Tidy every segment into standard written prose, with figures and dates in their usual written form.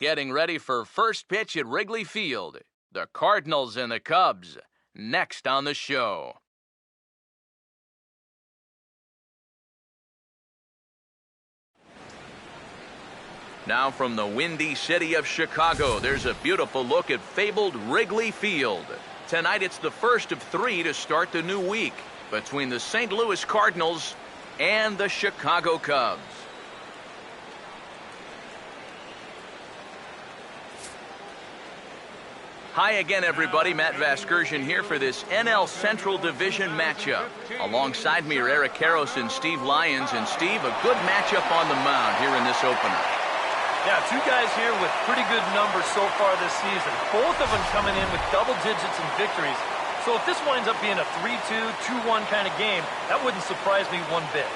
getting ready for first pitch at Wrigley Field. The Cardinals and the Cubs, next on the show. Now from the windy city of Chicago, there's a beautiful look at fabled Wrigley Field. Tonight it's the first of 3 to start the new week between the St. Louis Cardinals and the Chicago Cubs. Hi again, everybody. Matt Vasgersian here for this NL Central Division matchup. Alongside me are Eric Karros and Steve Lyons. And Steve, a good matchup on the mound here in this opener. Yeah, 2 guys here with pretty good numbers so far this season. Both of them coming in with double digits in victories. So if this winds up being a 3-2, 2-1 kind of game, that wouldn't surprise me one bit.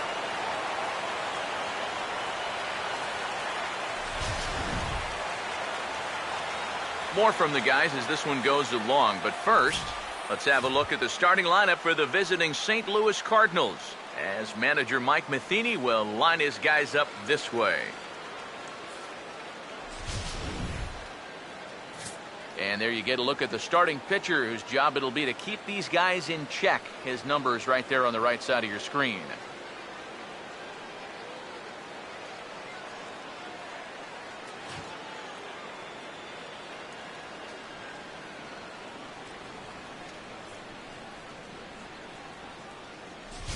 More from the guys as this one goes along. But first, let's have a look at the starting lineup for the visiting St. Louis Cardinals, as manager Mike Matheny will line his guys up this way. And there you get a look at the starting pitcher, whose job it'll be to keep these guys in check. His number is right there on the right side of your screen.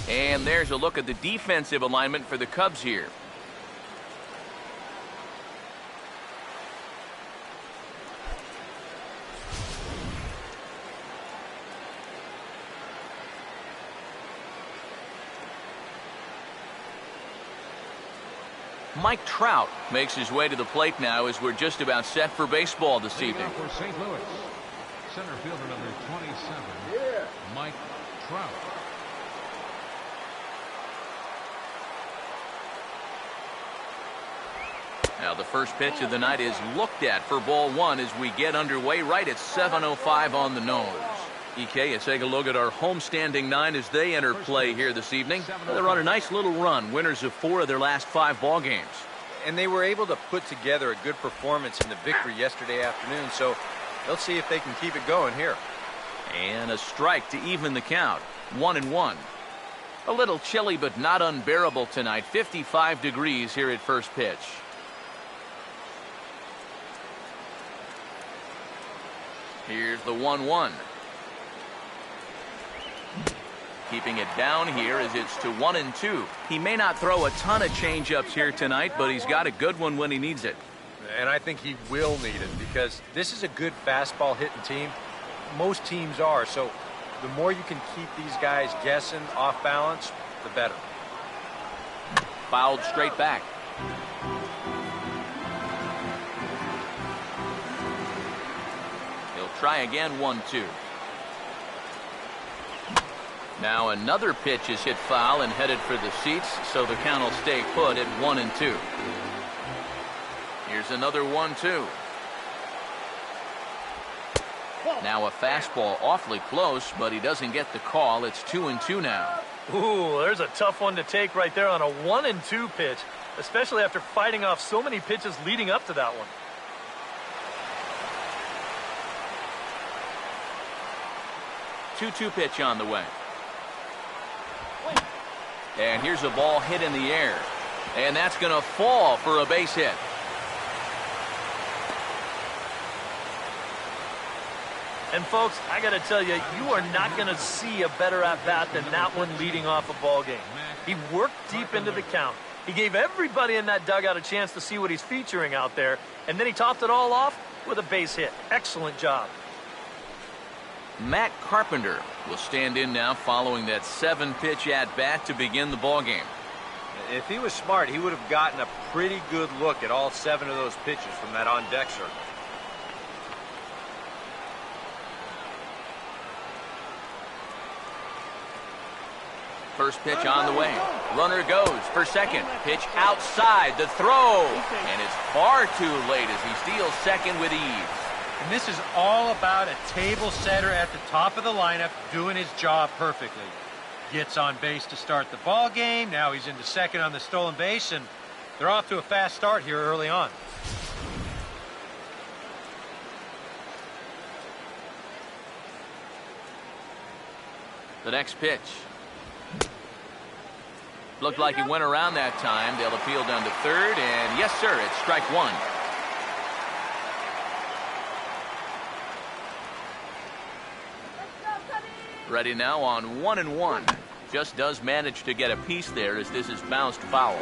And there's a look at the defensive alignment for the Cubs here. Mike Trout makes his way to the plate now as we're just about set for baseball this evening. For St. Louis, center fielder number 27, Mike Trout. Now the first pitch of the night is looked at for ball 1 as we get underway right at 7:05 on the nose. EK, let's take a look at our homestanding 9 as they enter play here this evening. They're on a nice little run, winners of 4 of their last 5 ball games. And they were able to put together a good performance in the victory yesterday afternoon, so they'll see if they can keep it going here. And a strike to even the count, 1-1. A little chilly but not unbearable tonight, 55 degrees here at first pitch. Here's the 1-1. Keeping it down here as it's to 1-2. He may not throw a ton of changeups here tonight, but he's got a good one when he needs it. And I think he will need it because this is a good fastball hitting team. Most teams are, so the more you can keep these guys guessing off balance, the better. Fouled straight back. Try again, 1-2. Now another pitch is hit foul and headed for the seats, so the count will stay put at 1-2. Here's another 1-2. Now a fastball awfully close, but he doesn't get the call. It's 2-2 now. Ooh, there's a tough one to take right there on a 1-2 pitch, especially after fighting off so many pitches leading up to that one. 2-2 pitch on the way. And here's a ball hit in the air. And that's going to fall for a base hit. And folks, I got to tell you, you are not going to see a better at-bat than that one leading off a ball game. He worked deep into the count. He gave everybody in that dugout a chance to see what he's featuring out there. And then he topped it all off with a base hit. Excellent job. Matt Carpenter will stand in now following that 7-pitch at-bat to begin the ballgame. If he was smart, he would have gotten a pretty good look at all 7 of those pitches from that on-deck circle. First pitch on the way. Runner goes for second. Pitch outside the throw. And it's far too late as he steals second with ease. And this is all about a table setter at the top of the lineup doing his job perfectly. Gets on base to start the ball game. Now he's into second on the stolen base, and they're off to a fast start here early on. The next pitch. Looked like he went around that time. They'll appeal down to third, and yes, sir, it's strike one. Ready now on 1-1. Just does manage to get a piece there as this is bounced foul.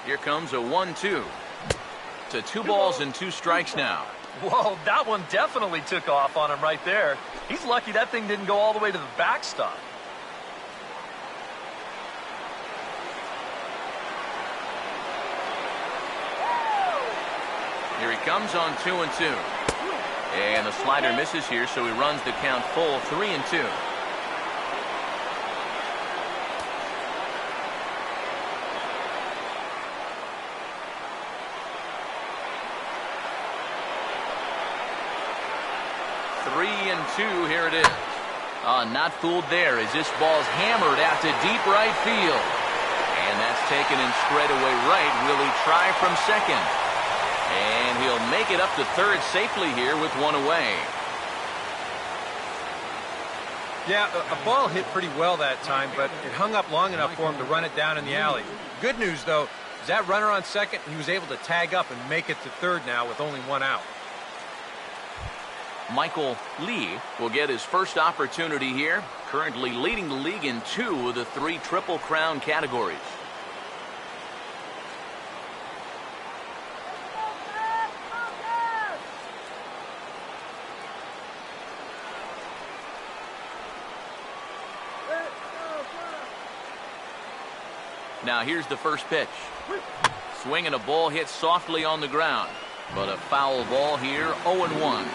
Here comes a 1-2. To 2 balls and 2 strikes now. Whoa, that one definitely took off on him right there. He's lucky that thing didn't go all the way to the backstop. Here he comes on 2-2. And the slider misses here, so he runs the count full 3-2. Here it is. Not fooled there as this ball's hammered out to deep right field. And that's taken in straightaway right. Will he try from second? And he'll make it up to third safely here with 1 away. Yeah, a ball hit pretty well that time, but it hung up long enough for him to run it down in the alley. Good news, though, is that runner on second, he was able to tag up and make it to third now with only 1 out. Michael Lee will get his first opportunity here, currently leading the league in 2 of the 3 Triple Crown categories. Now here's the first pitch. Swinging a ball hit softly on the ground, but a foul ball here, 0-1.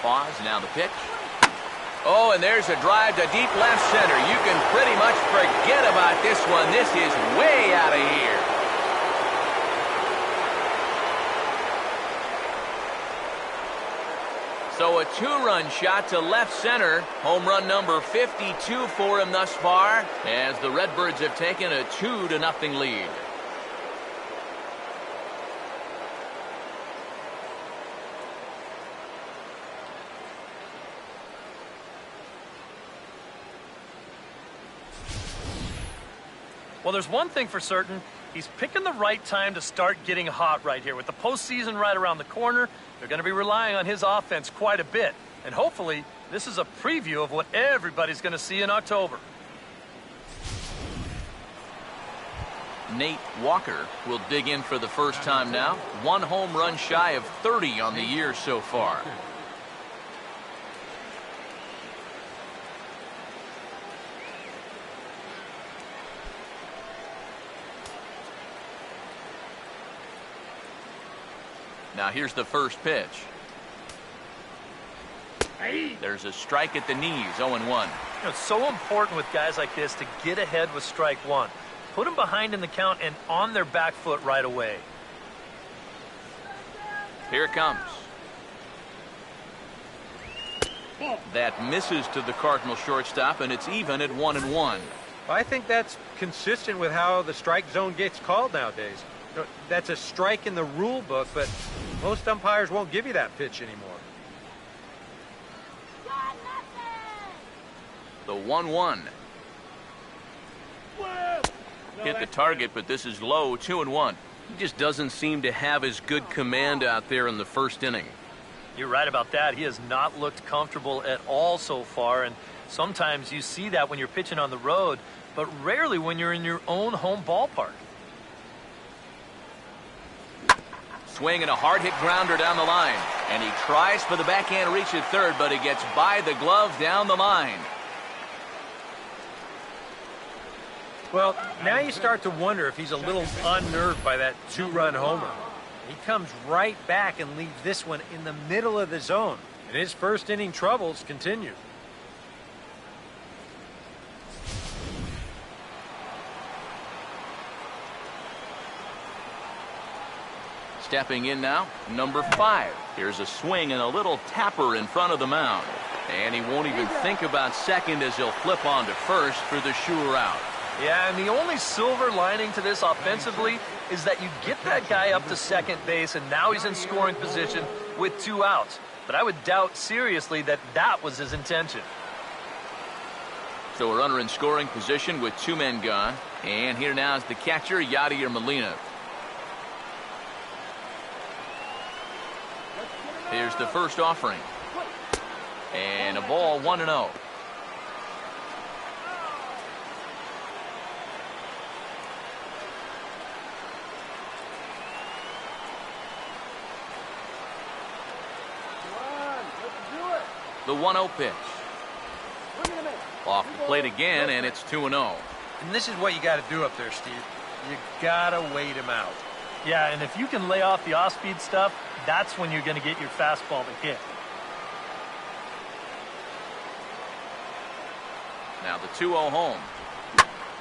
Pause, now the pitch. Oh, and there's a drive to deep left center. You can pretty much forget about this one. This is way out of here. So a 2-run shot to left center. Home run number 52 for him thus far, as the Redbirds have taken a 2-0 lead. Well, there's one thing for certain. He's picking the right time to start getting hot right here. With the postseason right around the corner, they're going to be relying on his offense quite a bit. And hopefully, this is a preview of what everybody's going to see in October. Nate Walker will dig in for the first time now. 1 home run shy of 30 on the year so far. Now here's the first pitch. There's a strike at the knees, 0-1. You know, it's so important with guys like this to get ahead with strike one. Put them behind in the count and on their back foot right away. Here it comes. That misses to the Cardinal shortstop, and it's even at 1-1. I think that's consistent with how the strike zone gets called nowadays. You know, that's a strike in the rule book, but most umpires won't give you that pitch anymore. The 1-1. Hit the target, but this is low, 2-1. He just doesn't seem to have as good command out there in the first inning. You're right about that. He has not looked comfortable at all so far, and sometimes you see that when you're pitching on the road, but rarely when you're in your own home ballpark. Swing and a hard-hit grounder down the line, and he tries for the backhand reach at third, but he gets by the glove down the line. Well, now you start to wonder if he's a little unnerved by that 2-run homer. He comes right back and leaves this one in the middle of the zone, and his first inning troubles continue. Stepping in now, number 5. Here's a swing and a little tapper in front of the mound. And he won't even think about second as he'll flip on to first for the sure out. Yeah, and the only silver lining to this offensively is that you get that guy up to second base, and now he's in scoring position with 2 outs. But I would doubt seriously that that was his intention. So we're runner in scoring position with 2 men gone. And here now is the catcher, Yadier Molina. Here's the first offering. And a ball 1-0. The 1-0 pitch. Off the plate again, and it's 2-0. And this is what you got to do up there, Steve. You got to wait him out. Yeah, and if you can lay off the off-speed stuff, that's when you're going to get your fastball to hit. Now the 2-0 home.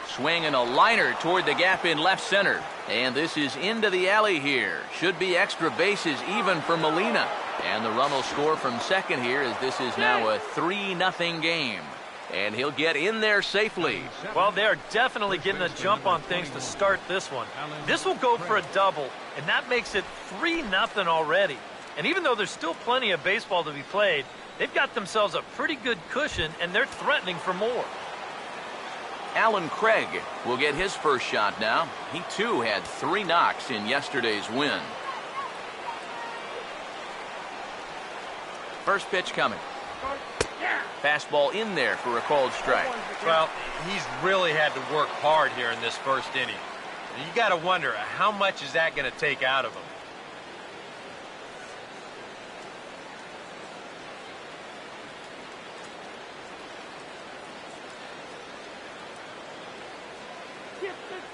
Swinging a liner toward the gap in left center. And this is into the alley here. Should be extra bases even for Molina. And the run will score from second here as this is now a 3-0 game. And he'll get in there safely. Well, they're definitely getting a jump on things to start this one. This will go for a double, and that makes it 3-0 already. And even though there's still plenty of baseball to be played, they've got themselves a pretty good cushion, and they're threatening for more. Alan Craig will get his first shot now. He, too, had 3 knocks in yesterday's win. First pitch coming. Fastball in there for a called strike. Well, he's really had to work hard here in this first inning. You got to wonder, how much is that going to take out of him?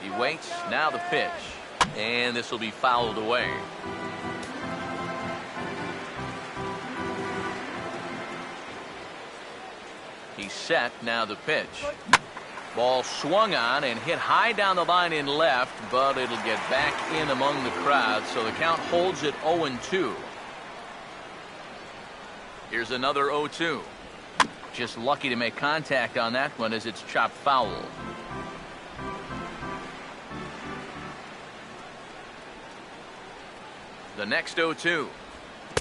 He waits, now the pitch. And this will be fouled away. He's set, now the pitch. Ball swung on and hit high down the line in left, but it'll get back in among the crowd, so the count holds at 0-2. Here's another 0-2. Just lucky to make contact on that one as it's chopped foul. The next 0-2.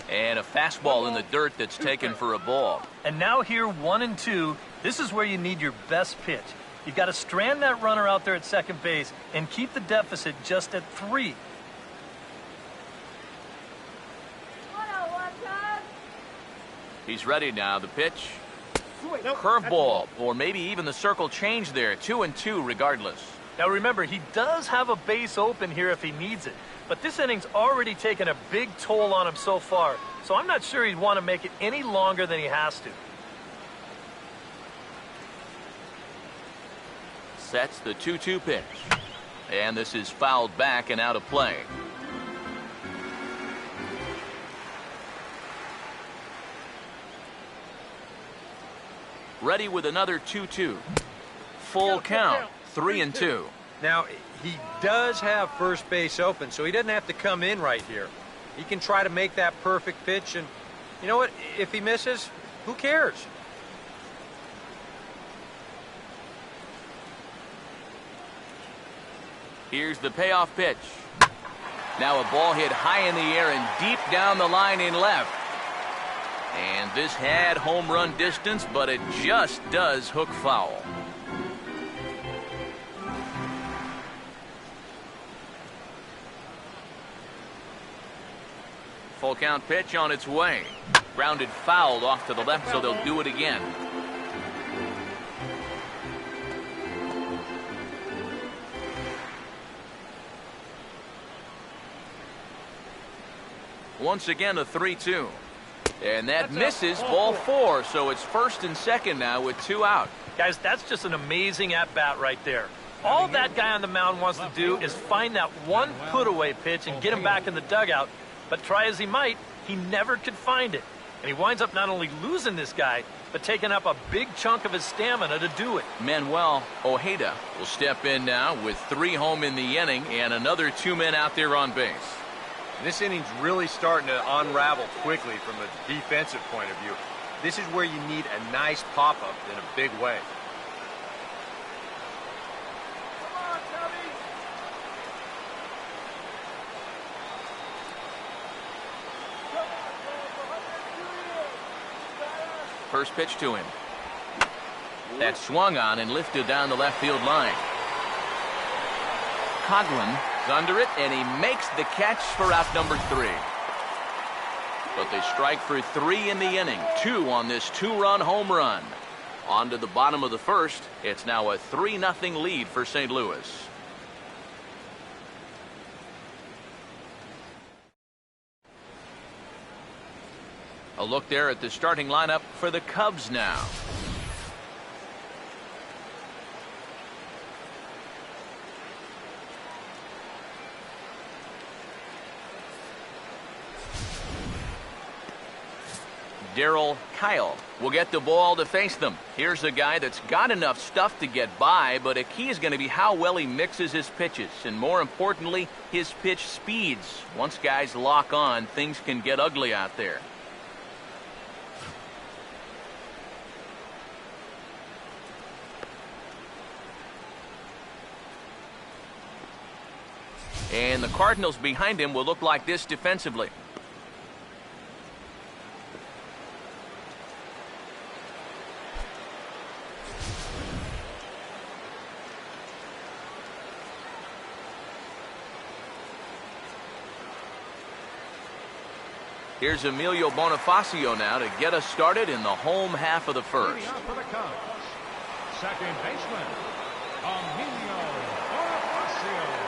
And a fastball in the dirt that's taken for a ball. And now here, 1-2, this is where you need your best pitch. You've got to strand that runner out there at second base and keep the deficit just at 3. He's ready now. The pitch. Curveball, or maybe even the circle change there. 2-2 regardless. Now remember, he does have a base open here if he needs it. But this inning's already taken a big toll on him so far, so I'm not sure he'd want to make it any longer than he has to. Sets the 2-2 pitch. And this is fouled back and out of play. Ready with another 2-2. Full count, 3-2. Now, he does have first base open, so he doesn't have to come in right here. He can try to make that perfect pitch, and you know what? If he misses, who cares? Here's the payoff pitch. Now a ball hit high in the air and deep down the line in left. And this had home run distance, but it just does hook foul. Full count pitch on its way. Grounded fouled off to the left, so they'll do it again. Once again, a 3-2. And that misses, ball 4, so it's first and second now with 2 out. Guys, that's just an amazing at-bat right there. All that guy on the mound wants to do is find that one put-away pitch and get him back in the dugout. But try as he might, he never could find it. And he winds up not only losing this guy, but taking up a big chunk of his stamina to do it. Manuel Ojeda will step in now with 3 home in the inning and another 2 men out there on base. This inning's really starting to unravel quickly from a defensive point of view. This is where you need a nice pop-up in a big way. first pitch to him. That swung on and lifted down the left field line. Coghlan is under it, and he makes the catch for out number 3. But they strike for 3 in the inning. 2 on this 2-run home run. On to the bottom of the first. It's now a 3-0 lead for St. Louis. A look there at the starting lineup for the Cubs now. Darryl Kyle will get the ball to face them. Here's a guy that's got enough stuff to get by, but a key is going to be how well he mixes his pitches, and more importantly, his pitch speeds. Once guys lock on, things can get ugly out there. And the Cardinals behind him will look like this defensively. Here's Emilio Bonifacio now to get us started in the home half of the first. For the Cubs, second baseman, Emilio Bonifacio.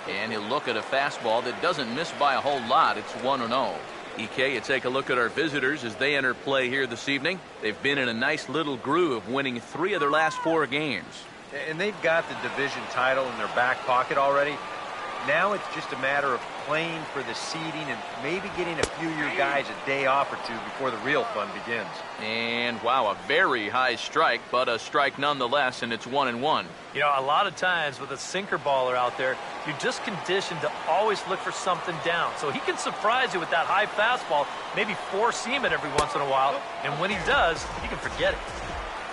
And he'll look at a fastball that doesn't miss by a whole lot. It's 1-0. EK, you take a look at our visitors as they enter play here this evening. They've been in a nice little groove, winning 3 of their last 4 games. And they've got the division title in their back pocket already. Now it's just a matter of playing for the seeding and maybe getting a few of your guys a day off or 2 before the real fun begins. And wow, a very high strike, but a strike nonetheless, and it's 1-1. You know, a lot of times with a sinker baller out there, you're just conditioned to always look for something down. So he can surprise you with that high fastball, maybe 4-seam it every once in a while, and when he does, you can forget it.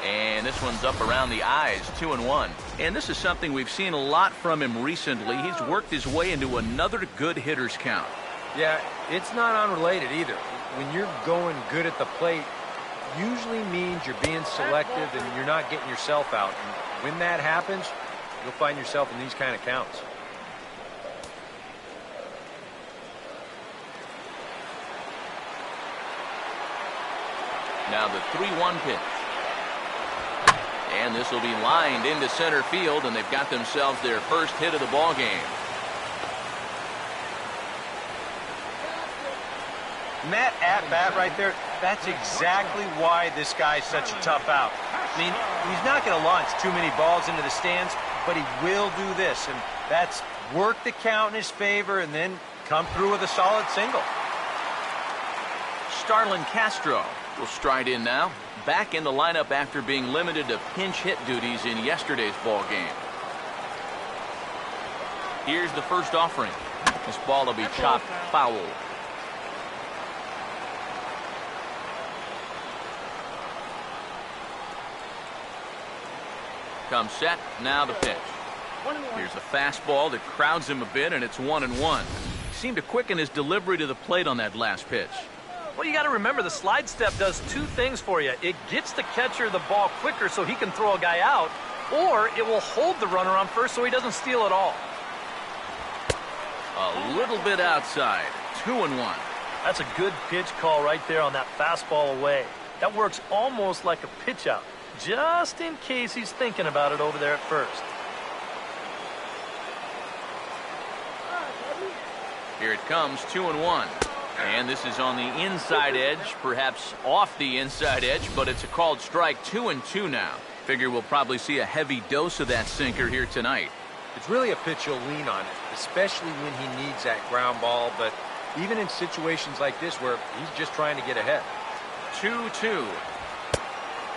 And this one's up around the eyes, 2-1. And this is something we've seen a lot from him recently. He's worked his way into another good hitter's count. Yeah, it's not unrelated either. When you're going good at the plate, usually means you're being selective and you're not getting yourself out. And when that happens, you'll find yourself in these kind of counts. Now the 3-1 pitch. And this will be lined into center field, and they've got themselves their first hit of the ball game. And that at-bat right there, that's exactly why this guy's such a tough out. I mean, he's not going to launch too many balls into the stands, but he will do this, and that's work the count in his favor and then come through with a solid single. Starlin Castro will stride in now. Back in the lineup after being limited to pinch hit duties in yesterday's ball game. Here's the first offering. This ball will be chopped foul. Comes set, now the pitch. Here's a fastball that crowds him a bit, and it's 1-1. He seemed to quicken his delivery to the plate on that last pitch. Well, you got to remember the slide step does 2 things for you. It gets the catcher the ball quicker so he can throw a guy out, or it will hold the runner on first so he doesn't steal it all. A little bit outside, 2-1. That's a good pitch call right there on that fastball away. That works almost like a pitch out, just in case he's thinking about it over there at first. Here it comes, 2-1. And this is on the inside edge, perhaps off the inside edge, but it's a called strike. 2-2 now. Figure we'll probably see a heavy dose of that sinker here tonight. It's really a pitch you'll lean on, especially when he needs that ground ball, but even in situations like this where he's just trying to get ahead. 2-2.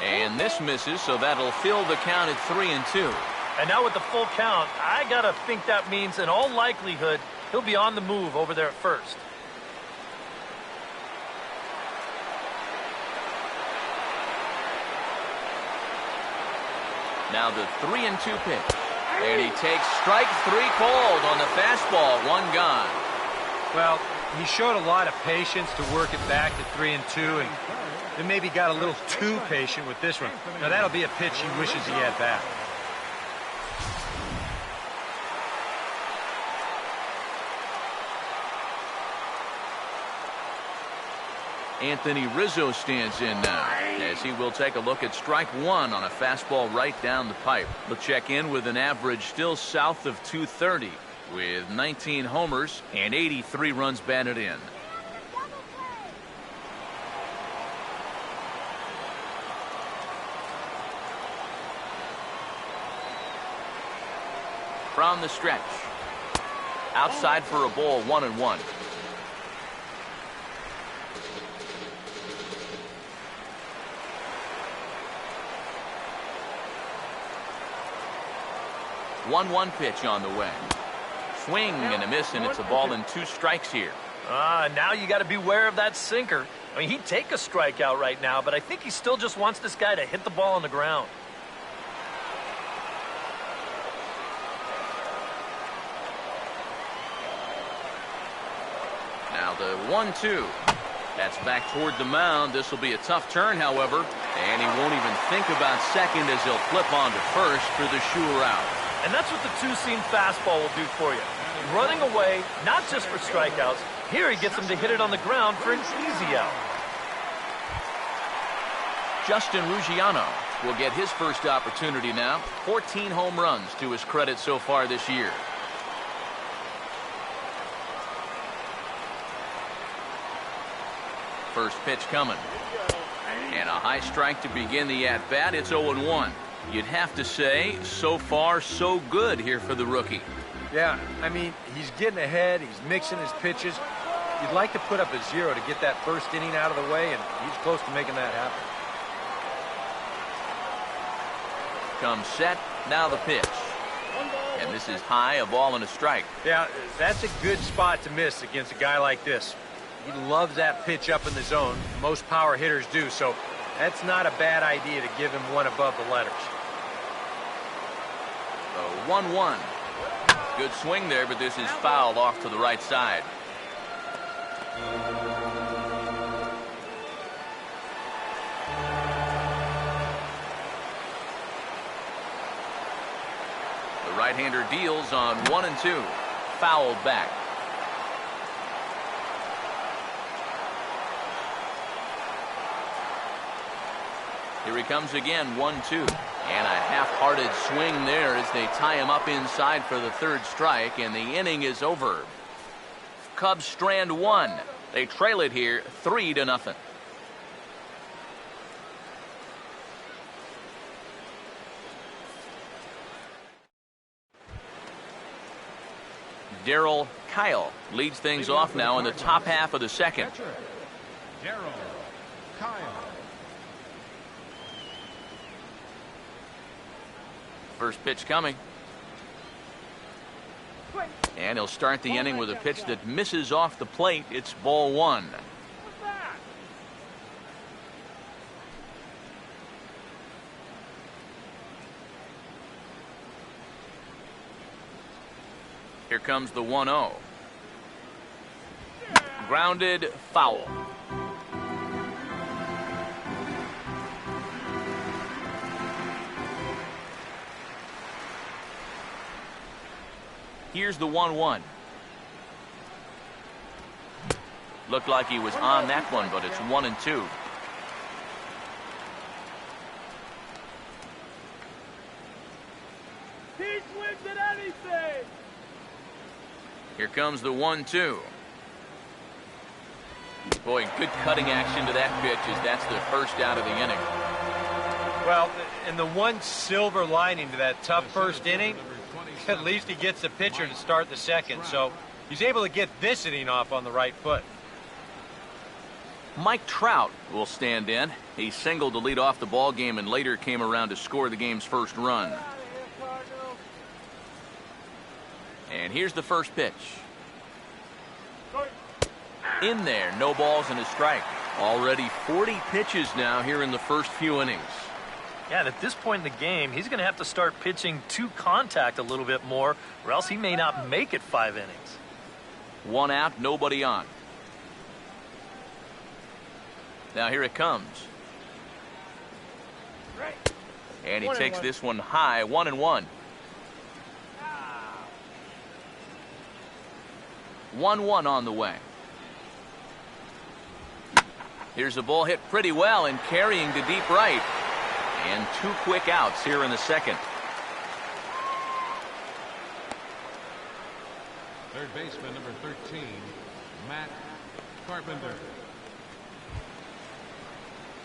And this misses, so that'll fill the count at 3-2. And now with the full count, I got to think that means in all likelihood he'll be on the move over there at first. Now the 3-2 pitch. And he takes strike 3 called on the fastball. 1 gone. Well, he showed a lot of patience to work it back to 3-2, and then maybe got a little too patient with this one. Now, that'll be a pitch he wishes he had back. Anthony Rizzo stands in now as he will take a look at strike one on a fastball right down the pipe. He'll check in with an average still south of 230 with 19 homers and 83 runs batted in. From the stretch. Outside for a ball, 1-1. One pitch on the way. Swing and a miss, and it's a ball and 2 strikes here. Now you got to beware of that sinker. I mean, he'd take a strikeout right now, but I think he still just wants this guy to hit the ball on the ground. Now the 1-2. That's back toward the mound. This will be a tough turn, however, and he won't even think about second as he'll flip on to first for the sure out. And that's what the two-seam fastball will do for you. Running away, not just for strikeouts. Here he gets him to hit it on the ground for an easy out. Justin Ruggiano will get his first opportunity now. 14 home runs to his credit so far this year. First pitch coming. And a high strike to begin the at-bat. It's 0-1. You'd have to say, so far, so good here for the rookie. Yeah, I mean, he's getting ahead. He's mixing his pitches. You'd like to put up a 0 to get that first inning out of the way, and he's close to making that happen. Comes set. Now the pitch. And this is high, a ball and a strike. Yeah, that's a good spot to miss against a guy like this. He loves that pitch up in the zone. Most power hitters do, so that's not a bad idea to give him one above the letters. So 1-1. Good swing there, but this is fouled off to the right side. The right-hander deals on 1-2. Fouled back. Here he comes again, 1-2. And a half-hearted swing there as they tie him up inside for the third strike, and the inning is over. Cubs strand 1. They trail it here 3-0. Darryl Kyle leads things off now in the top half of the second. Darryl Kyle. First pitch coming. And he'll start the inning with a pitch that misses off the plate. It's ball 1. Here comes the 1-0. Grounded, foul. Here's the 1-1. Looked like he was on that one, but it's 1-2. He swings at anything. Here comes the 1-2. Boy, good cutting action to that pitch as that's the first out of the inning. Well, and the one silver lining to that tough first inning, at least he gets the pitcher to start the second, so he's able to get this inning off on the right foot. Mike Trout will stand in. He singled to lead off the ball game and later came around to score the game's first run. And here's the first pitch. In there, no balls and a strike. Already 40 pitches now here in the first few innings. Yeah, and at this point in the game, he's going to have to start pitching to contact a little bit more, or else he may not make it 5 innings. 1 out, nobody on. Now here it comes. And he takes this one high, 1-1. 1-1 on the way. Here's the ball hit pretty well and carrying to deep right. And 2 quick outs here in the second. Third baseman, number 13, Matt Carpenter.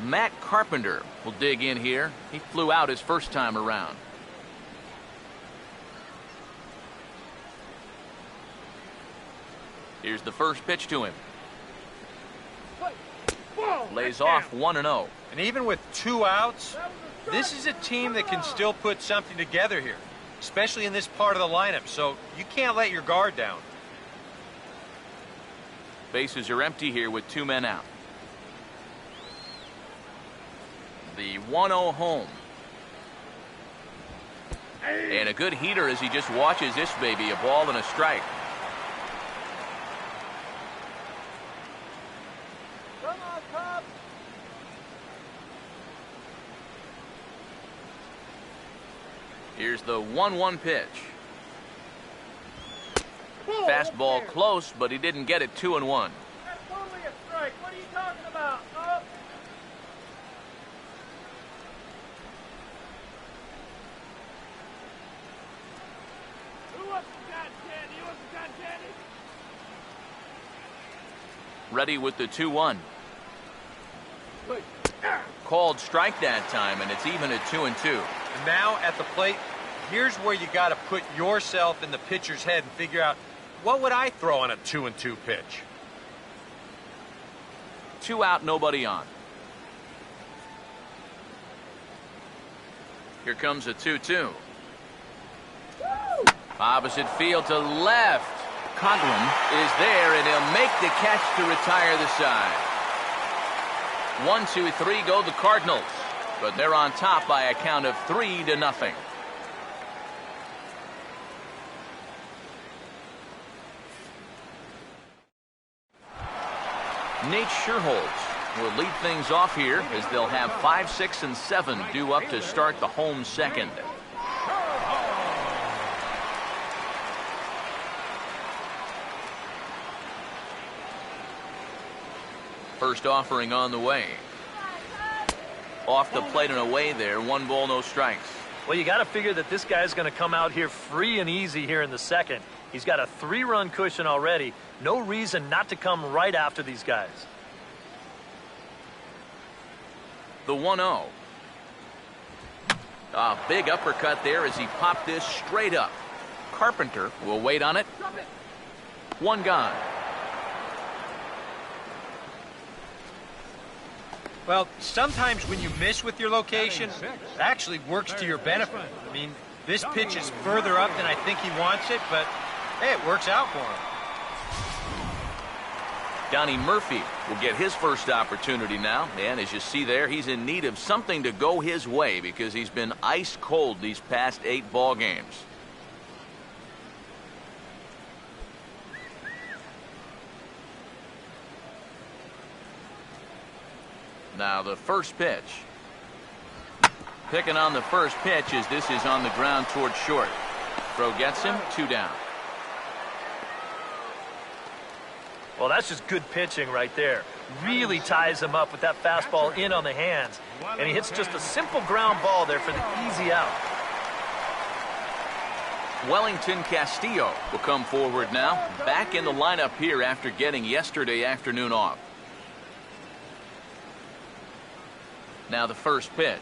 Matt Carpenter will dig in here. He flew out his first time around. Here's the first pitch to him. Lays off 1-0. And even with 2 outs, this is a team that can still put something together here, especially in this part of the lineup, so you can't let your guard down. Bases are empty here with 2 men out. The 1-0 home. And a good heater as he just watches this baby, a ball and a strike. Here's the 1-1 pitch. Fastball close, but he didn't get it. 2-1. That's totally a strike. What are you talking about? Oh. Who wants some cotton candy? You want some cotton candy? Ready with the 2-1. Called strike that time, and it's even at 2-2. And now at the plate, here's where you got to put yourself in the pitcher's head and figure out, what would I throw on a 2-2 pitch? 2 out, nobody on. Here comes a 2-2. Opposite field to left. Coughlin is there, and he'll make the catch to retire the side. 1, 2, 3 go the Cardinals, but they're on top by a count of 3-0. Nate Scherholz will lead things off here as they'll have 5, 6, and 7 due up to start the home second. First offering on the way. Off the plate and away there. 1 ball, no strikes. Well, you got to figure that this guy's going to come out here free and easy here in the second. He's got a 3-run cushion already. No reason not to come right after these guys. The 1-0. A big uppercut there as he popped this straight up. Carpenter will wait on it. 1 gone. Well, sometimes when you miss with your location, it actually works to your benefit. I mean, this pitch is further up than I think he wants it, but hey, it works out for him. Donnie Murphy will get his first opportunity now, and as you see there, he's in need of something to go his way because he's been ice cold these past 8 ball games. Now the first pitch. Picking on the first pitch as this is on the ground towards short. Throw gets him, 2 down. Well, that's just good pitching right there. Really ties him up with that fastball in on the hands. And he hits just a simple ground ball there for the easy out. Wellington Castillo will come forward now. Back in the lineup here after getting yesterday afternoon off. Now the first pitch.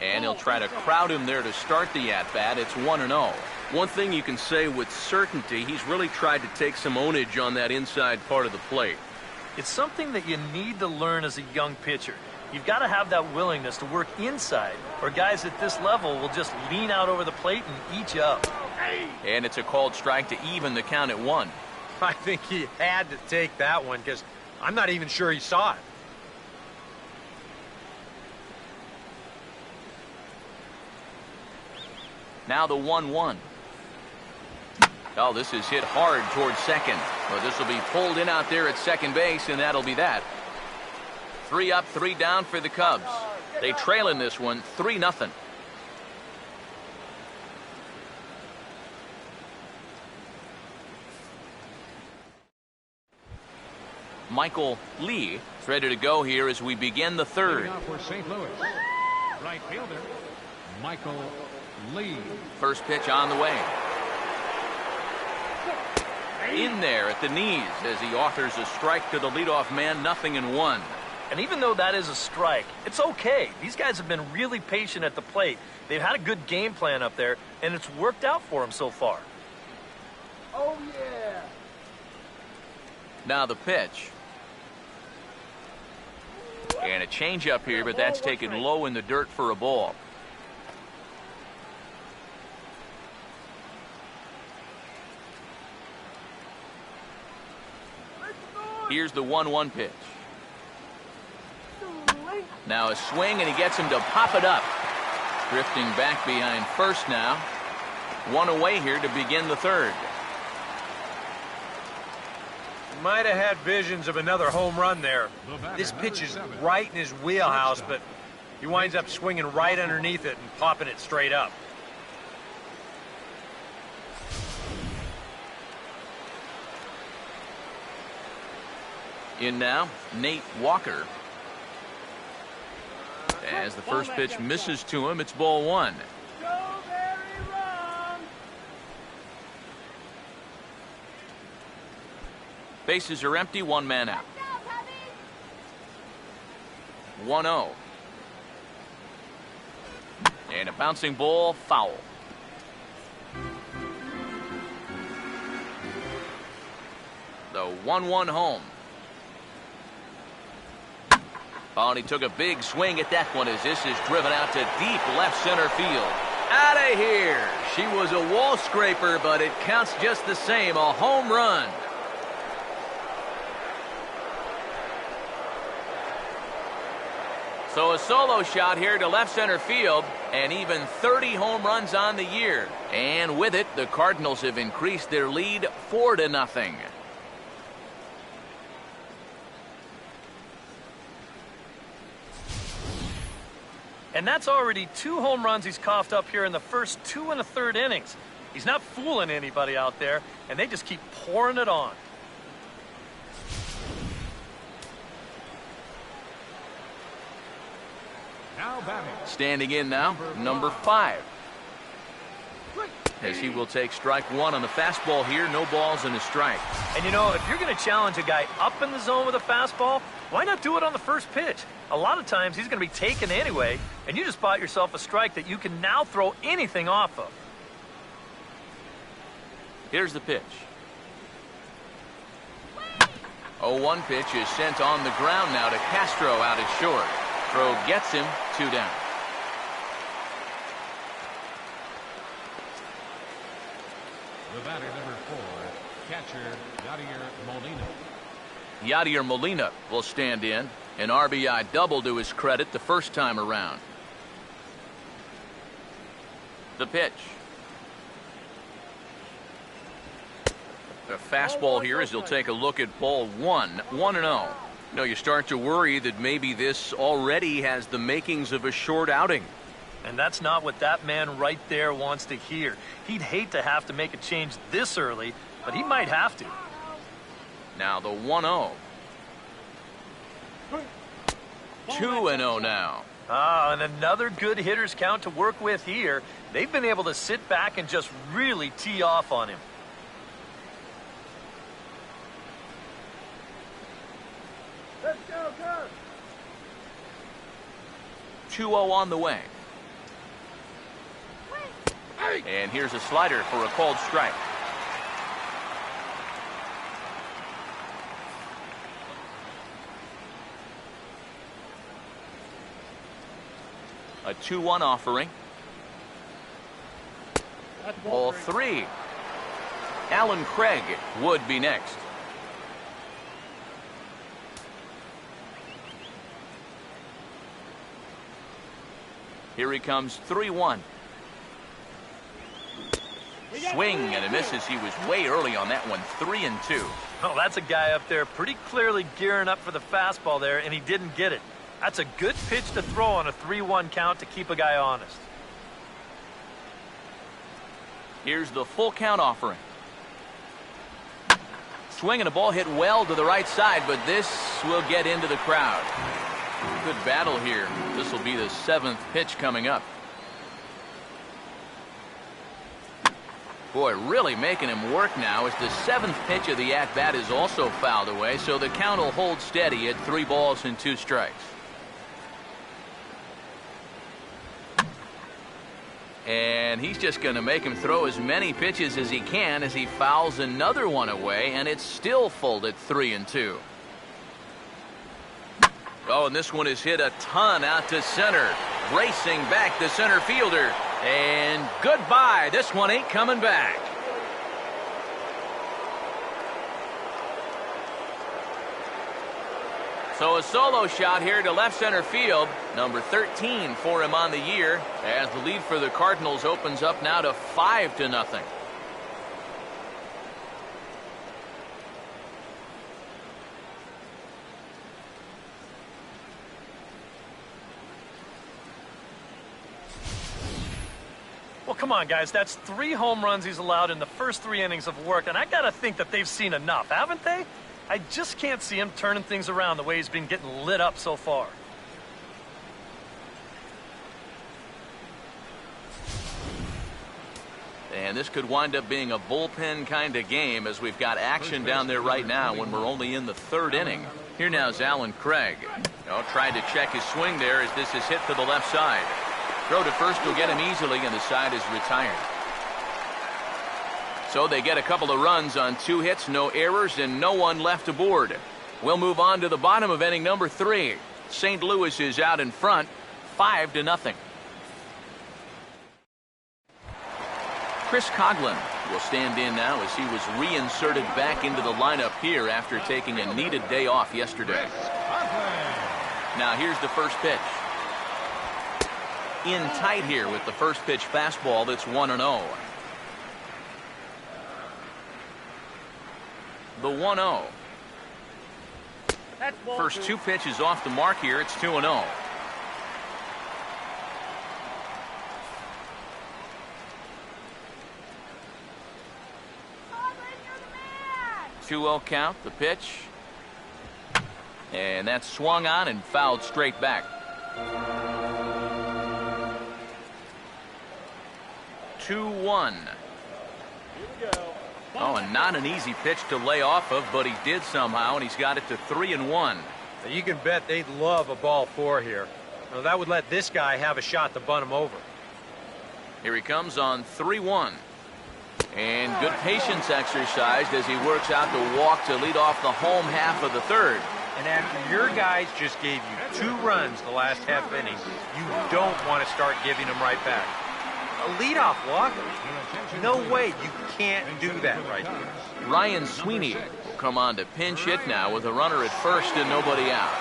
And he'll try to crowd him there to start the at-bat. It's 1-0. One thing you can say with certainty, he's really tried to take some ownage on that inside part of the plate. It's something that you need to learn as a young pitcher. You've got to have that willingness to work inside, or guys at this level will just lean out over the plate and eat you up. And it's a called strike to even the count at 1. I think he had to take that one because I'm not even sure he saw it. Now the 1-1. Oh, this is hit hard towards second. Well, this will be pulled in out there at second base, and that'll be that. 3 up, 3 down for the Cubs. They trail in this one 3-0. Michael Lee is ready to go here as we begin the third. Leading off for St. Louis, right fielder Michael Lee. First pitch on the way. In there at the knees as he offers a strike to the leadoff man, 0-1. And even though that is a strike, it's okay. These guys have been really patient at the plate. They've had a good game plan up there, and it's worked out for them so far. Oh, yeah. Now the pitch. And a changeup here, but that's taken low in the dirt for a ball. Here's the 1-1 pitch. Now a swing, and he gets him to pop it up. Drifting back behind first now. 1 away here to begin the third. Might have had visions of another home run there. This pitch is right in his wheelhouse, but he winds up swinging right underneath it and popping it straight up. In now, Nate Walker. As the first pitch misses to him, it's ball 1. Bases are empty, 1 man out. 1-0. And a bouncing ball, foul. The 1-1 home. Oh, and he took a big swing at that one as this is driven out to deep left center field. Out of here. She was a wall scraper, but it counts just the same. A home run. So a solo shot here to left center field, and even 30 home runs on the year. And with it, the Cardinals have increased their lead 4-0. And that's already 2 home runs he's coughed up here in the first 2 1/3 innings. He's not fooling anybody out there, and they just keep pouring it on. Now batting. Standing in now, number 5. As he will take strike 1 on the fastball here. No balls and a strike. And you know, if you're going to challenge a guy up in the zone with a fastball, why not do it on the first pitch? A lot of times he's going to be taken anyway, and you just bought yourself a strike that you can now throw anything off of. Here's the pitch. 0-1 pitch is sent on the ground now to Castro out at short. Throw gets him, 2 down. The batter, number 4, catcher Yadier Molina. Yadier Molina will stand in. An RBI double to his credit the first time around. The pitch. The fastball here as he'll take a look at ball 1. 1-0. You know, you start to worry that maybe this already has the makings of a short outing. And that's not what that man right there wants to hear. He'd hate to have to make a change this early, but he might have to. Now the 1-0. 2-0 now. Ah, and another good hitter's count to work with here. They've been able to sit back and just really tee off on him. Let's go, Cubs. 2-0 on the way. And here's a slider for a called strike. A 2-1 offering. Ball 3. Alan Craig would be next. Here he comes, 3-1. Swing and a miss as he was way early on that one, 3-2. Oh, that's a guy up there pretty clearly gearing up for the fastball there, and he didn't get it. That's a good pitch to throw on a 3-1 count to keep a guy honest. Here's the full count offering. Swing and a ball hit well to the right side, but this will get into the crowd. Good battle here. This will be the 7th pitch coming up. Boy, really making him work now as the 7th pitch of the at-bat is also fouled away, so the count will hold steady at 3 balls and 2 strikes. And he's just going to make him throw as many pitches as he can as he fouls another one away, and it's still full at 3-2. Oh, and this one is hit a ton out to center. Racing back the center fielder. And goodbye. This one ain't coming back. So a solo shot here to left center field. Number 13 for him on the year, as the lead for the Cardinals opens up now to 5-0. Well, come on, guys. That's 3 home runs he's allowed in the first 3 innings of work, and I got to think that they've seen enough, haven't they? I just can't see him turning things around the way he's been getting lit up so far. And this could wind up being a bullpen kind of game, as we've got action down there right now when we're only in the 3rd inning. Here now is Alan Craig. Tried to check his swing there as this is hit to the left side. Throw to first will get him easily, and the side is retired. So they get a couple of runs on 2 hits, no errors, and no one left aboard. We'll move on to the bottom of inning number 3. St. Louis is out in front, 5-0. Chris Coughlin will stand in now as he was reinserted back into the lineup here after taking a needed day off yesterday. Now here's the first pitch. In tight here with the first pitch fastball that's 1-0. The 1-0. First 2 pitches off the mark here. It's 2-0. Count, the pitch. And that's swung on and fouled straight back. 2-1. Oh, and not an easy pitch to lay off of, but he did somehow, and he's got it to 3-1. You can bet they'd love a ball 4 here. Now, that would let this guy have a shot to bunt him over. Here he comes on 3-1. And good patience exercised as he works out the walk to lead off the home half of the 3rd. And after your guys just gave you 2 runs the last half inning, you don't want to start giving them right back. A leadoff walk? No way, you can't do that right there. Ryan Sweeney will come on to pinch hit now with a runner at first and nobody out.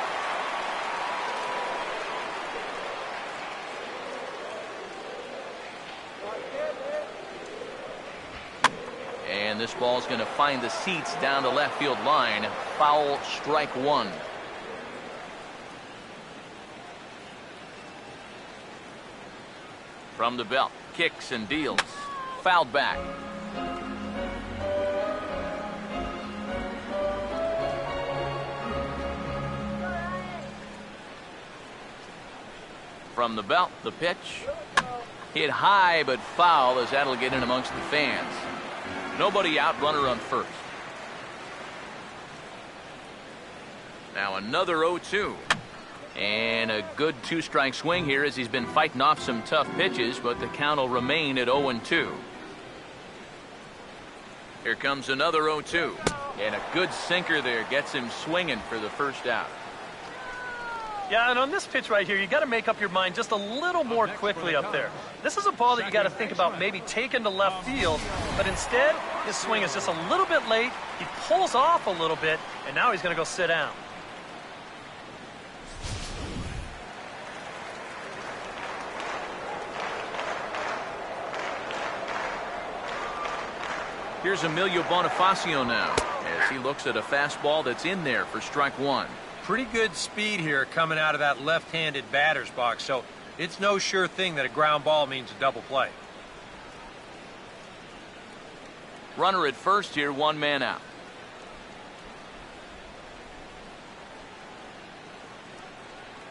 And this ball's going to find the seats down the left field line. Foul, strike 1. From the belt, kicks and deals. Fouled back. From the belt, the pitch. Hit high but foul, as that'll get in amongst the fans. Nobody out, runner on first. Now another 0-2. And a good 2-strike swing here as he's been fighting off some tough pitches, but the count will remain at 0-2. Here comes another 0-2. And a good sinker there gets him swinging for the first out. Yeah, and on this pitch right here, you got to make up your mind just a little more quickly up there. This is a ball that you got to think about maybe taking to left field, but instead, his swing is just a little bit late. He pulls off a little bit, and now he's going to go sit down. Here's Emilio Bonifacio now. as he looks at a fastball that's in there for strike one. Pretty good speed here coming out of that left-handed batter's box, so it's no sure thing that a ground ball means a double play. Runner at first here, one man out.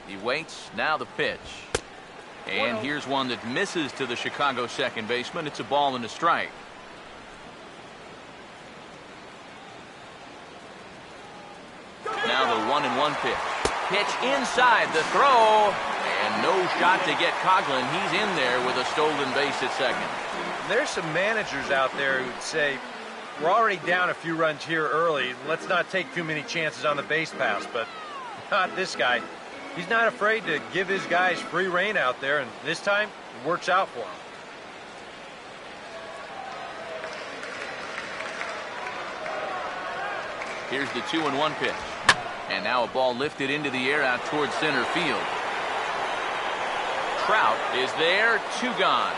He waits, now the pitch. And here's one that misses to the Chicago second baseman. It's a ball and a strike. Now the 1-1 pitch. Pitch inside the throw. And no shot to get Coughlin. He's in there with a stolen base at second. There's some managers out there who'd say, we're already down a few runs here early. Let's not take too many chances on the base pass, but not this guy. He's not afraid to give his guys free rein out there, and this time it works out for him. Here's the 2-1 pitch. And now a ball lifted into the air out towards center field. Trout is there, two gone.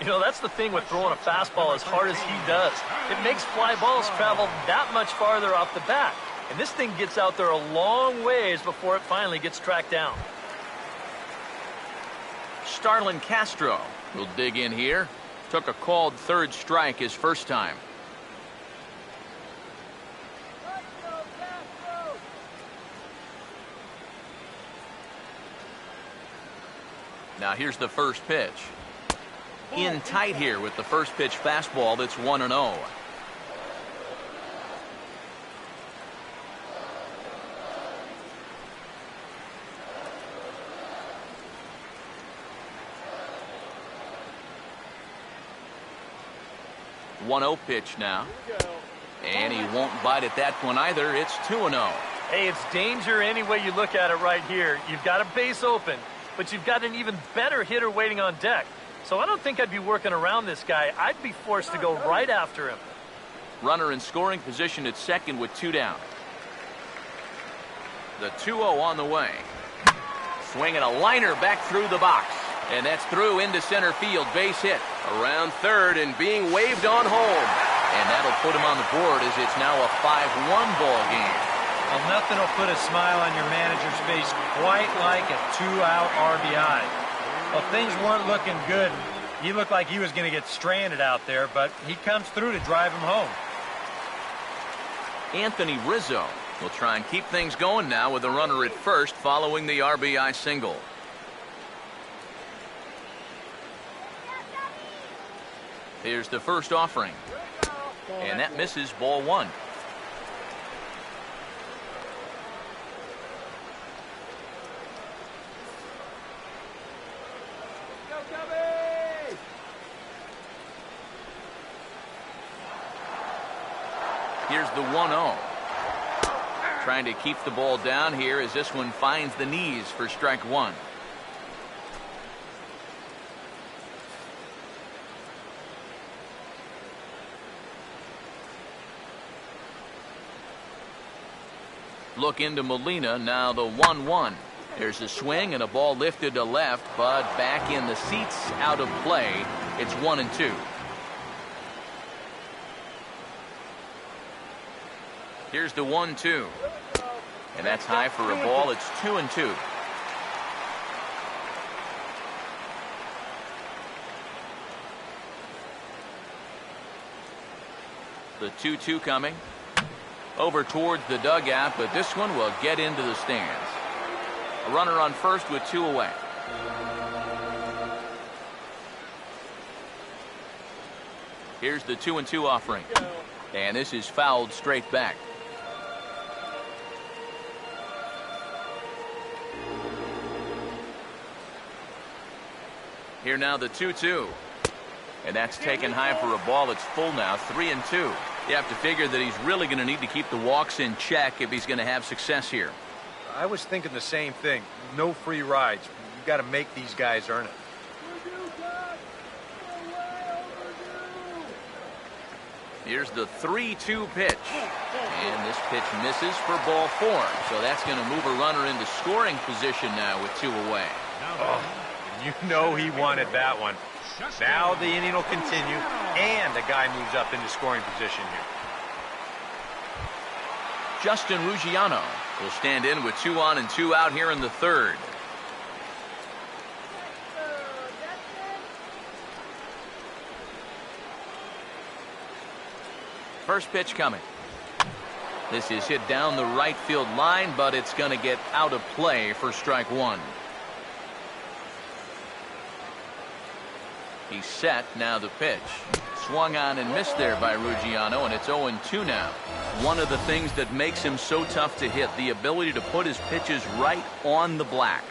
You know, that's the thing with throwing a fastball as hard as he does. It makes fly balls travel that much farther off the bat. And this thing gets out there a long ways before it finally gets tracked down. Starlin Castro will dig in here. Took a called third strike his first time. Now here's the first pitch. In tight here with the first pitch fastball that's 1-0. One-0 pitch now. And he won't bite at that one either. It's 2-0. Hey, it's danger any way you look at it right here. You've got a base open, but you've got an even better hitter waiting on deck. So I don't think I'd be working around this guy. I'd be forced to go right after him. Runner in scoring position at second with two down. The 2-0 on the way. Swinging a liner back through the box. And that's through into center field. Base hit. Around third and being waved on home. And that'll put him on the board as it's now a 5-1 ball game. Well, nothing will put a smile on your manager's face quite like a two-out RBI. Well, things weren't looking good. He looked like he was going to get stranded out there, but he comes through to drive him home. Anthony Rizzo will try and keep things going now with a runner at first following the RBI single. Here's the first offering. And that misses, ball one. Here's the 1-0. Trying to keep the ball down here as this one finds the knees for strike one. Look into Molina, now the 1-1. There's a swing and a ball lifted to left, but back in the seats, out of play. It's 1-2. Here's the 1-2. And that's high for a ball. It's 2-2. The 2-2 coming. Over towards the dugout, but this one will get into the stands. A runner on first with two away. Here's the 2-2 offering. And this is fouled straight back. Here now the 2-2. And that's taken high for a ball. It's full now, 3-2. You have to figure that he's really going to need to keep the walks in check if he's going to have success here. I was thinking the same thing. No free rides. You've got to make these guys earn it. Here's the 3-2 pitch. And this pitch misses for ball four. So that's going to move a runner into scoring position now with two away. Oh, you know he wanted that one. Now the inning will continue, and the guy moves up into scoring position here. Justin Ruggiano will stand in with 2 on and 2 out here in the third. First pitch coming. This is hit down the right field line, but it's going to get out of play for strike one. He's set. Now the pitch. Swung on and missed there by Ruggiano, and it's 0-2 now. One of the things that makes him so tough to hit, the ability to put his pitches right on the black.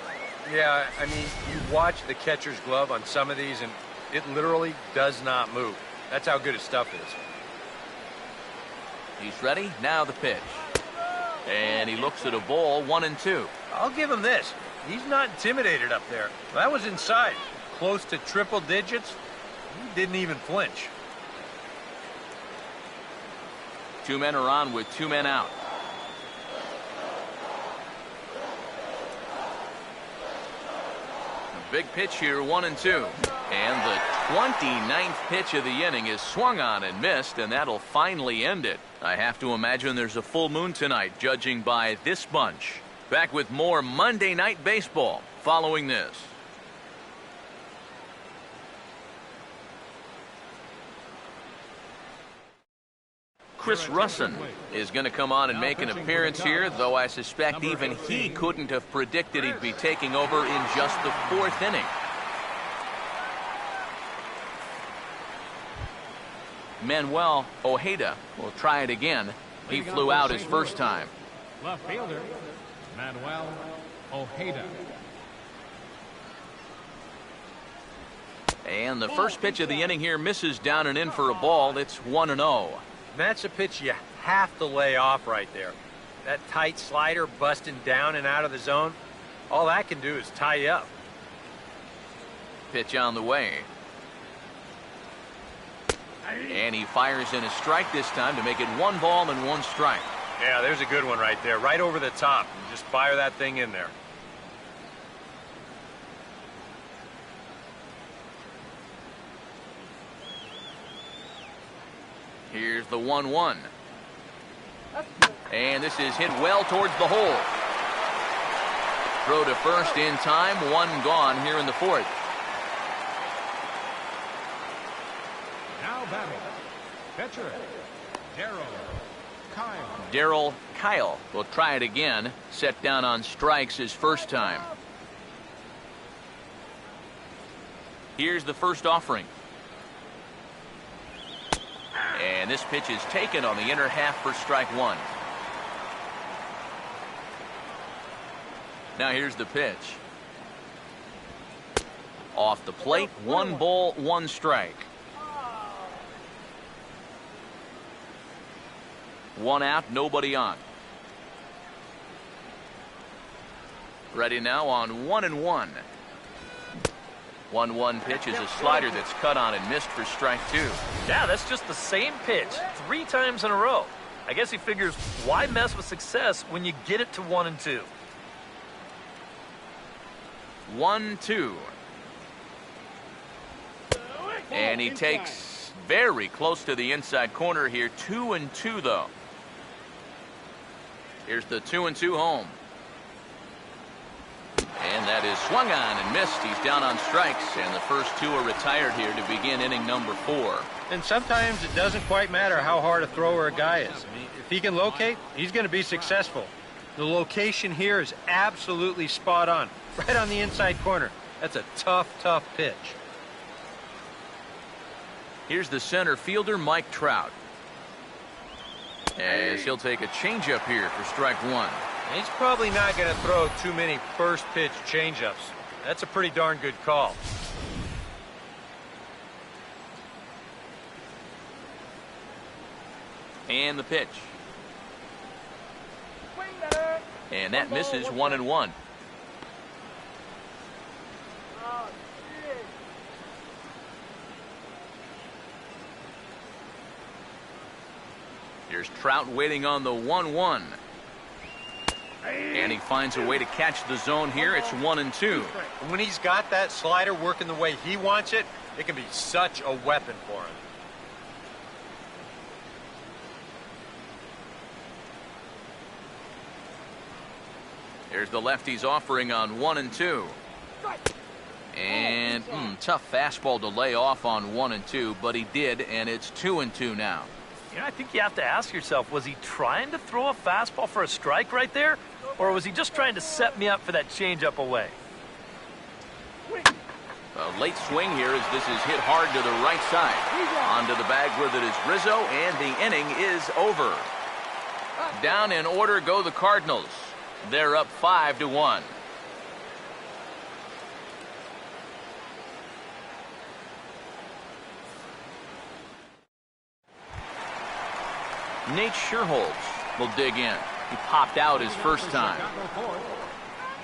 Yeah, I mean, you watch the catcher's glove on some of these, and it literally does not move. That's how good his stuff is. He's ready. Now the pitch. And he looks at a ball, 1-2. I'll give him this. He's not intimidated up there. That was inside. Close to triple digits. He didn't even flinch. 2 men are on with 2 men out. Big pitch here, 1-2. And the 29th pitch of the inning is swung on and missed, and that'll finally end it. I have to imagine there's a full moon tonight, judging by this bunch. Back with more Monday Night Baseball following this. Chris Russin is going to come on and make an appearance here, though I suspect even he couldn't have predicted he'd be taking over in just the 4th inning. Manuel Ojeda will try it again. He flew out his first time. Left fielder, Manuel Ojeda. And the first pitch of the inning here misses down and in for a ball. It's 1-0. That's a pitch you have to lay off right there. That tight slider busting down and out of the zone, all that can do is tie you up. Pitch on the way. And he fires in a strike this time to make it 1 ball and 1 strike. Yeah, there's a good one right there, right over the top. Just fire that thing in there. Here's the 1-1. And this is hit well towards the hole. Throw to first in time, 1 gone here in the 4th. Now batting, pitcher, Darryl Kyle will try it again. Set down on strikes his first time. Here's the first offering. And this pitch is taken on the inner half for strike 1. Now here's the pitch. Off the plate, 1 ball, 1 strike. 1 out, nobody on. Ready now on 1-1. 1-1 pitch is a slider that's cut on and missed for strike 2. Yeah, that's just the same pitch 3 times in a row. I guess he figures, why mess with success when you get it to 1-2? 1-2. And he takes very close to the inside corner here. 2-2 though. Here's the 2-2 home. And that is swung on and missed. He's down on strikes, and the first 2 are retired here to begin inning number 4. And sometimes it doesn't quite matter how hard a thrower a guy is. I mean, if he can locate, he's going to be successful. The location here is absolutely spot on, right on the inside corner. That's a tough, tough pitch. Here's the center fielder, Mike Trout, as he'll take a changeup here for strike 1. He's probably not going to throw too many first pitch changeups. That's a pretty darn good call. And the pitch. And that misses 1-1. Here's Trout waiting on the 1-1. And And he finds a way to catch the zone here. It's 1-2. And when he's got that slider working the way he wants it, it can be such a weapon for him. Here's the lefty's offering on 1-2. And tough fastball to lay off on 1-2, but he did, and it's 2-2 now. You know, I think you have to ask yourself, was he trying to throw a fastball for a strike right there? Or was he just trying to set me up for that changeup away? A late swing here as this is hit hard to the right side. Onto the bag with it is Rizzo, and the inning is over. Down in order go the Cardinals. They're up 5-1. Nate Scherholz will dig in. He popped out his first time.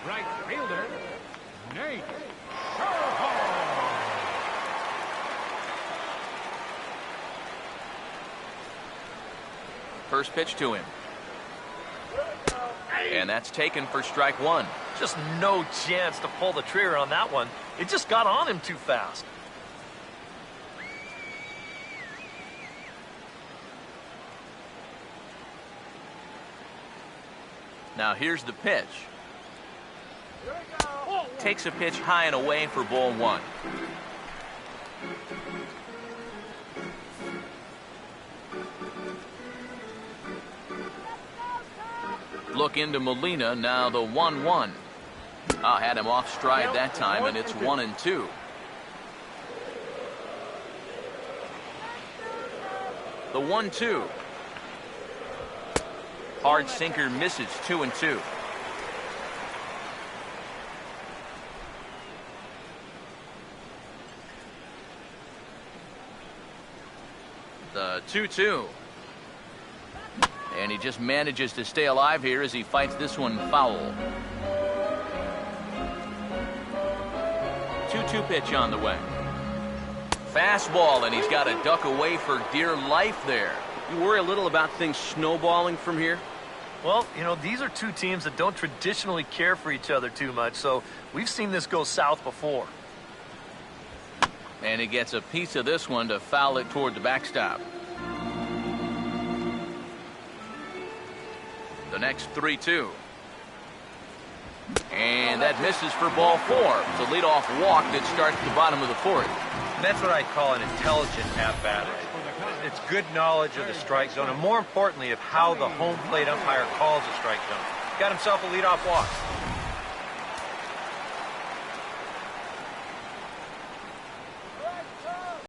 Right fielder, Nate. First pitch to him. And that's taken for strike one. Just no chance to pull the trigger on that one. It just got on him too fast. Now here's the pitch. Takes a pitch high and away for ball one. Look into Molina, now the 1-1. Had him off stride that time, and it's 1-2. The 1-2. Hard sinker misses, 2-2. The 2-2. And he just manages to stay alive here as he fights this one foul. 2-2 pitch on the way. Fastball, and he's got to duck away for dear life there. You worry a little about things snowballing from here? Well, you know, these are two teams that don't traditionally care for each other too much, so we've seen this go south before. And he gets a piece of this one to foul it toward the backstop. The next 3-2. And that misses for ball four. It's a leadoff walk that starts the bottom of the fourth. And that's what I call an intelligent at-bat. It's good knowledge of the strike zone, and more importantly, of how the home plate umpire calls a strike zone. Got himself a leadoff walk.